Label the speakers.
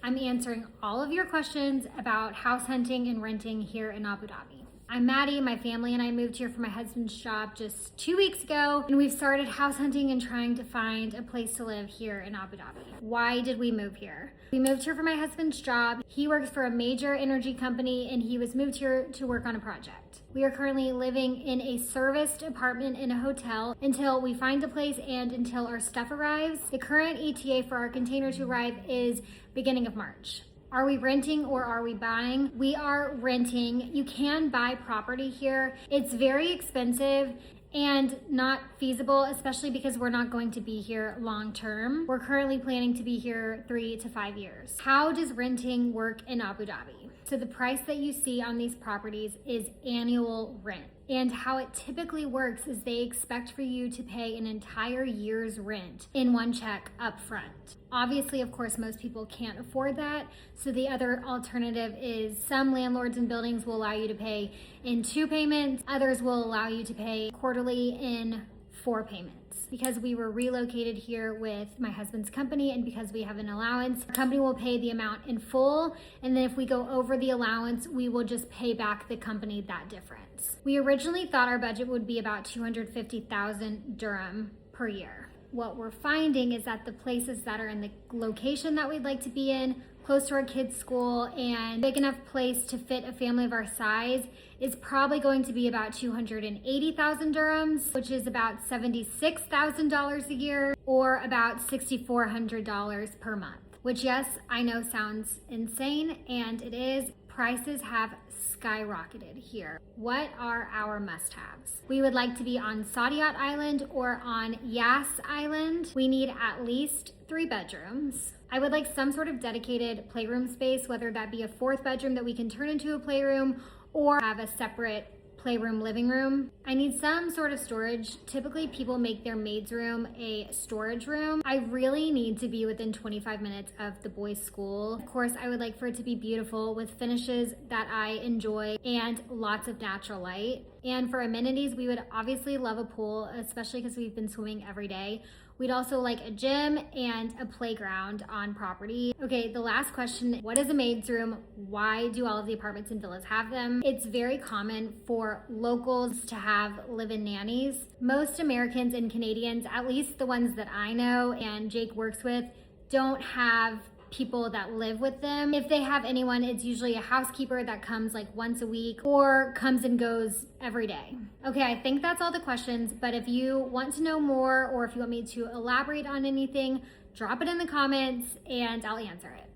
Speaker 1: I'm answering all of your questions about house hunting and renting here in Abu Dhabi. I'm Maddie. My family and I moved here for my husband's job just 2 weeks ago, and we've started house hunting and trying to find a place to live here in Abu Dhabi. Why did we move here? We moved here for my husband's job. He works for a major energy company, and he was moved here to work on a project. We are currently living in a serviced apartment in a hotel until we find a place and until our stuff arrives. The current ETA for our container to arrive is beginning of March. Are we renting or are we buying? We are renting. You can buy property here. It's very expensive and not feasible, especially because we're not going to be here long term. We're currently planning to be here 3 to 5 years. How does renting work in Abu Dhabi? So the price that you see on these properties is annual rent. And how it typically works is they expect for you to pay an entire year's rent in one check up front. Obviously, of course, most people can't afford that. So the other alternative is some landlords and buildings will allow you to pay in 2 payments. Others will allow you to pay quarterly in 4 payments. Because we were relocated here with my husband's company and because we have an allowance, the company will pay the amount in full. And then if we go over the allowance, we will just pay back the company that difference. We originally thought our budget would be about 250,000 dirham per year. What we're finding is that the places that are in the location that we'd like to be in, close to our kids' school and big enough place to fit a family of our size, is probably going to be about 280,000 dirhams, which is about $76,000 a year or about $6,400 per month, which, yes, I know sounds insane, and it is. Prices have skyrocketed here. What are our must-haves? We would like to be on Saadiyat Island or on Yas Island. We need at least 3 bedrooms. I would like some sort of dedicated playroom space, whether that be a 4th bedroom that we can turn into a playroom or have a separate playroom living room. I need some sort of storage. Typically people make their maid's room a storage room. I really need to be within 25 minutes of the boys' school. Of course, I would like for it to be beautiful with finishes that I enjoy and lots of natural light. And for amenities, we would obviously love a pool, especially because we've been swimming every day. We'd also like a gym and a playground on property. Okay, the last question, what is a maid's room? Why do all of the apartments and villas have them? It's very common for locals to have live-in nannies. Most Americans and Canadians, at least the ones that I know and Jake works with, don't have people that live with them. If they have anyone, it's usually a housekeeper that comes like once a week or comes and goes every day. Okay, I think that's all the questions, but if you want to know more or if you want me to elaborate on anything, drop it in the comments and I'll answer it.